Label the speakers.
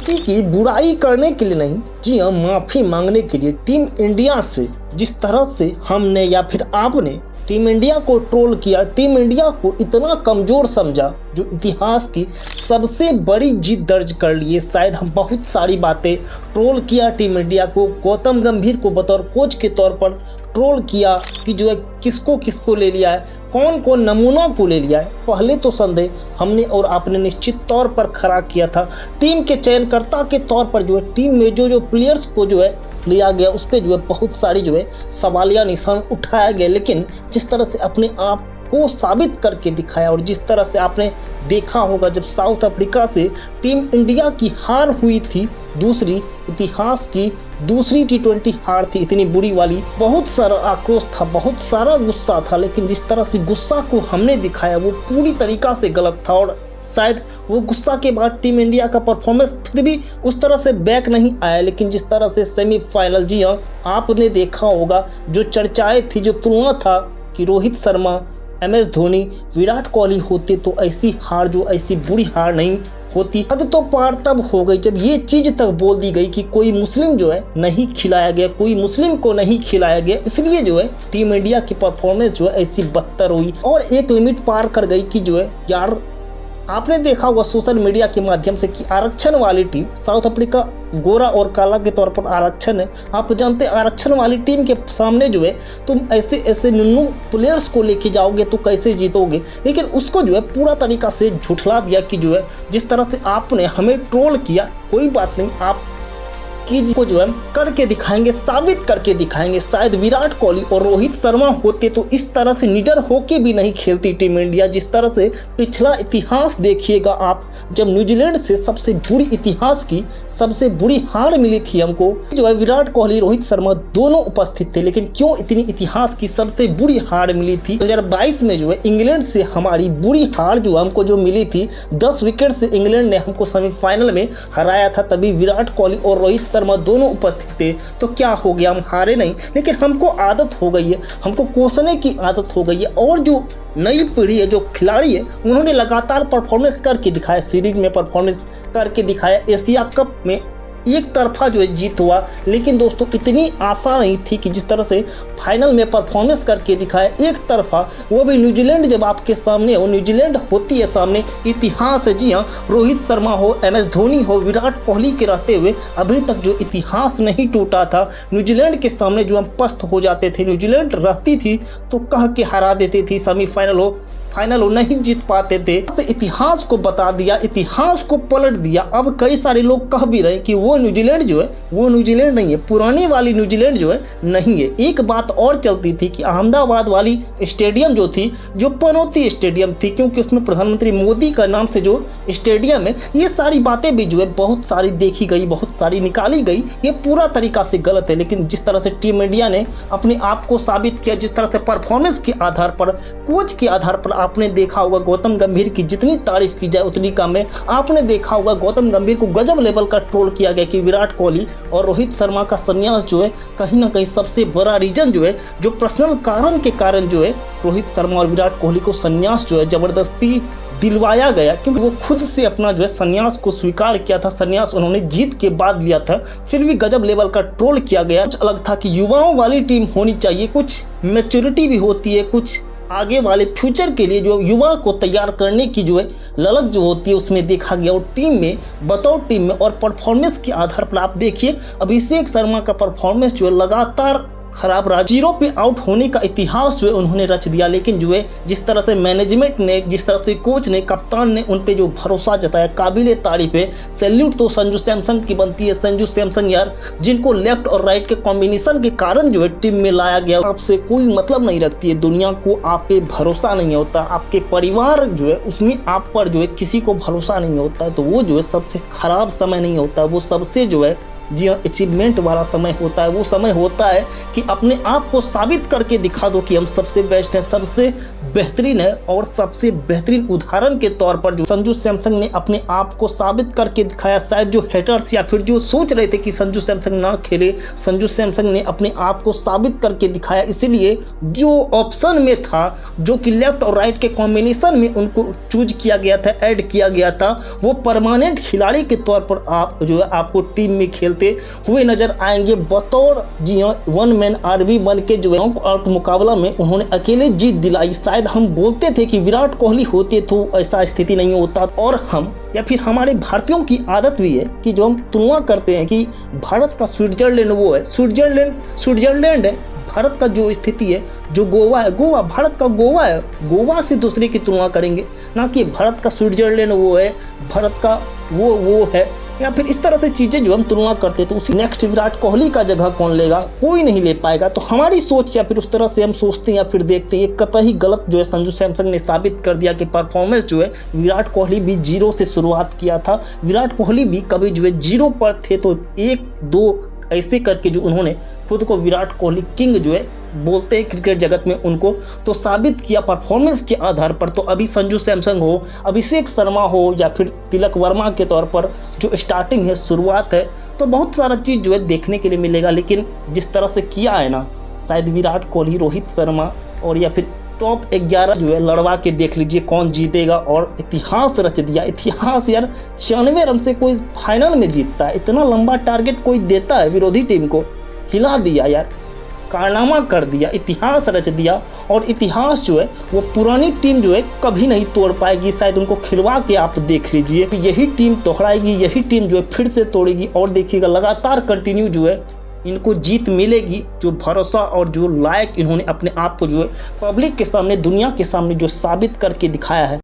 Speaker 1: किसी की बुराई करने के लिए नहीं, जी हाँ, माफ़ी मांगने के लिए टीम इंडिया से जिस तरह से हमने या फिर आपने टीम इंडिया को ट्रोल किया, टीम इंडिया को इतना कमज़ोर समझा, जो इतिहास की सबसे बड़ी जीत दर्ज कर लिए। शायद हम बहुत सारी बातें ट्रोल किया टीम इंडिया को, गौतम गंभीर को बतौर कोच के तौर पर ट्रोल किया कि जो है किसको किसको ले लिया है, कौन कौन नमूना को ले लिया है। पहले तो संदेह हमने और आपने निश्चित तौर पर खड़ा किया था। टीम के चयनकर्ता के तौर पर जो है टीम में जो प्लेयर्स को जो है लिया गया, उस पर जो है बहुत सारी जो है सवालिया निशान उठाया गया, लेकिन जिस तरह से अपने आप को साबित करके दिखाया और जिस तरह से आपने देखा होगा जब साउथ अफ्रीका से टीम इंडिया की हार हुई थी, इतिहास की दूसरी T20 हार थी, इतनी बुरी वाली, बहुत सारा आक्रोश था, बहुत सारा गुस्सा था, लेकिन जिस तरह से गुस्सा को हमने दिखाया वो पूरी तरीक़ा से गलत था। और शायद वो गुस्सा के बाद टीम इंडिया का परफॉर्मेंस फिर भी उस तरह से बैक नहीं आया, लेकिन जिस तरह से सेमीफाइनल, जी हाँ, आपने देखा होगा जो चर्चाएं थी, जो तुलना था कि रोहित शर्मा, MS धोनी, विराट कोहली होते तो ऐसी हार, जो ऐसी बुरी हार नहीं होती। हद तो पार तब हो गई जब ये चीज़ तक बोल दी गई कि कोई मुस्लिम जो है नहीं खिलाया गया, कोई मुस्लिम को नहीं खिलाया गया, इसलिए जो है टीम इंडिया की परफॉर्मेंस जो है ऐसी बदतर हुई और एक लिमिट पार कर गई कि जो है यार, आपने देखा होगा सोशल मीडिया के माध्यम से कि आरक्षण वाली टीम, साउथ अफ्रीका गोरा और काला के तौर पर आरक्षण है, आप जानते हैं आरक्षण वाली टीम के सामने जो है तुम ऐसे ऐसे नुन्नू प्लेयर्स को लेके जाओगे तो कैसे जीतोगे। लेकिन उसको जो है पूरा तरीका से झुठला दिया कि जो है जिस तरह से आपने हमें ट्रोल किया, कोई बात नहीं, आप को जो है करके दिखाएंगे, साबित करके दिखाएंगे। शायद विराट कोहली और रोहित शर्मा होते तो इस तरह से निडर होके भी नहीं खेलती टीम इंडिया। जिस तरह से पिछला इतिहास देखिएगा आप, जब न्यूजीलैंड से सबसे बुरी इतिहास की सबसे बुरी हार मिली थी हमको, जो है विराट कोहली, रोहित शर्मा दोनों उपस्थित थे, लेकिन क्यों इतनी इतिहास की सबसे बुरी हार मिली थी 2022 में जो है इंग्लैंड से हमारी बुरी हार जो हमको जो मिली थी, 10 विकेट से इंग्लैंड ने हमको सेमीफाइनल में हराया था, तभी विराट कोहली और रोहित शर्मा दोनों उपस्थित थे। तो क्या हो गया, हम हारे नहीं, लेकिन हमको आदत हो गई है, हमको कोसने की आदत हो गई है। और जो नई पीढ़ी है, जो खिलाड़ी है, उन्होंने लगातार परफॉर्मेंस करके दिखाया, सीरीज में परफॉर्मेंस करके दिखाया, एशिया कप में एक तरफा जो है जीत हुआ, लेकिन दोस्तों इतनी आशा नहीं थी कि जिस तरह से फाइनल में परफॉर्मेंस करके दिखाया एक तरफा, वो भी न्यूजीलैंड जब आपके सामने हो, न्यूजीलैंड होती है सामने, इतिहास है, जी हाँ, रोहित शर्मा हो, MS धोनी हो, विराट कोहली के रहते हुए अभी तक जो इतिहास नहीं टूटा था, न्यूजीलैंड के सामने जो हम पस्त हो जाते थे, न्यूजीलैंड रहती थी तो कह के हरा देती थी, सेमीफाइनल हो, फाइनल हो, नहीं जीत पाते थे। तो इतिहास को बता दिया, इतिहास को पलट दिया। अब कई सारे लोग कह भी रहे हैं कि वो न्यूजीलैंड जो है वो न्यूजीलैंड नहीं है, पुरानी वाली न्यूजीलैंड जो है नहीं है। एक बात और चलती थी कि अहमदाबाद वाली स्टेडियम जो थी, जो पनौती स्टेडियम थी, क्योंकि उसमें प्रधानमंत्री मोदी का नाम से जो स्टेडियम है, ये सारी बातें भी जो है बहुत सारी देखी गई, बहुत सारी निकाली गई, ये पूरा तरीका से गलत है। लेकिन जिस तरह से टीम इंडिया ने अपने आप को साबित किया, जिस तरह से परफॉर्मेंस के आधार पर, कोच के आधार पर, आपने देखा होगा गौतम गंभीर की जितनी तारीफ की जाए उतनी कम है। आपने देखा होगा गौतम गंभीर को गजब लेवल का ट्रोल किया गया कि विराट कोहली और रोहित शर्मा का संन्यास जो है कहीं ना कहीं सबसे बड़ा रीजन जो है, जो पर्सनल कारण के कारण जो है रोहित शर्मा और विराट कोहली को संन्यास जो है जबरदस्ती दिलवाया गया, क्योंकि वो खुद से अपना जो है संन्यास को स्वीकार किया था। संन्यास उन्होंने जीत के बाद लिया था, फिर भी गजब लेवल का ट्रोल किया गया। कुछ अलग था कि युवाओं वाली टीम होनी चाहिए, कुछ मैच्योरिटी भी होती है, कुछ आगे वाले फ्यूचर के लिए जो युवा को तैयार करने की जो है ललक जो होती है, उसमें देखा गया। और टीम में, बतौर टीम में और परफॉर्मेंस के आधार पर आप देखिए, अभिषेक शर्मा का परफॉर्मेंस जो है लगातार खराब रहा, 0 पे आउट होने का इतिहास जो है उन्होंने रच दिया। लेकिन जो है जिस तरह से मैनेजमेंट ने, जिस तरह से कोच ने, कप्तान ने उन पे जो भरोसा जताया, काबिले तारीफ है। सैल्यूट तो संजू सैमसन की बनती है। संजू सैमसन यार, जिनको लेफ्ट और राइट के कॉम्बिनेशन के कारण जो है टीम में लाया गया, आपसे कोई मतलब नहीं रखती है दुनिया को, आप पे भरोसा नहीं होता, आपके परिवार जो है उसमें आप पर जो है किसी को भरोसा नहीं होता है, तो वो जो है सबसे खराब समय नहीं होता, वो सबसे जो है जी हाँ, अचीवमेंट वाला समय होता है। वो समय होता है कि अपने आप को साबित करके दिखा दो कि हम सबसे बेस्ट हैं, सबसे बेहतरीन है। और सबसे बेहतरीन उदाहरण के तौर पर जो संजू सैमसंग ने अपने आप को साबित करके दिखाया। शायद जो हेटर्स या फिर जो सोच रहे थे कि संजू सैमसंग ना खेले, संजू सैमसंग ने अपने आप को साबित करके दिखाया। इसीलिए जो ऑप्शन में था, जो कि लेफ्ट और राइट के कॉम्बिनेशन में उनको चूज किया गया था, ऐड किया गया था, वो परमानेंट खिलाड़ी के तौर पर आप जो है आपको टीम में खेलते हुए नजर आएंगे बतौर जी हाँ वन मैन आर्मी बन के जो है आउट मुकाबला में उन्होंने अकेले जीत दिलाई। शायद हम बोलते थे कि विराट कोहली होते तो ऐसा स्थिति नहीं होता। और हम या फिर हमारे भारतीयों की आदत भी है कि जो हम तुलना करते हैं कि भारत का स्विट्जरलैंड वो है, स्विट्जरलैंड है, भारत का जो स्थिति है, जो गोवा है, गोवा भारत का गोवा है, गोवा से दूसरे की तुलना करेंगे, ना कि भारत का स्विट्जरलैंड वो है, भारत का वो है, या फिर इस तरह से चीज़ें जो हम तुलना करते तो उसी नेक्स्ट विराट कोहली का जगह कौन लेगा, कोई नहीं ले पाएगा। तो हमारी सोच या फिर उस तरह से हम सोचते हैं या फिर देखते हैं, ये कतई गलत जो है संजू सैमसंग ने साबित कर दिया कि परफॉर्मेंस जो है विराट कोहली भी जीरो से शुरुआत किया था। विराट कोहली भी कभी जो है जीरो पर थे तो 1-2 ऐसे करके जो उन्होंने खुद को विराट कोहली किंग जो है बोलते हैं क्रिकेट जगत में उनको, तो साबित किया परफॉर्मेंस के आधार पर। तो अभी संजू सैमसंग हो, अभिषेक शर्मा हो या फिर तिलक वर्मा के तौर पर जो स्टार्टिंग है, शुरुआत है, तो बहुत सारा चीज़ जो है देखने के लिए मिलेगा। लेकिन जिस तरह से किया है ना, शायद विराट कोहली, रोहित शर्मा और या फिर टॉप 11 जो है लड़वा के देख लीजिए कौन जीतेगा। और इतिहास रच दिया, इतिहास यार। 96 रन से कोई फाइनल में जीतता है, इतना लंबा टारगेट कोई देता है, विरोधी टीम को हिला दिया यार, कारनामा कर दिया, इतिहास रच दिया। और इतिहास जो है वो पुरानी टीम जो है कभी नहीं तोड़ पाएगी। शायद उनको खिलवा के आप देख लीजिए, यही टीम दोहराएगी, यही टीम जो है फिर से तोड़ेगी। और देखिएगा लगातार कंटिन्यू जो है इनको जीत मिलेगी। जो भरोसा और जो लायक इन्होंने अपने आप को जो है पब्लिक के सामने, दुनिया के सामने जो साबित करके दिखाया है।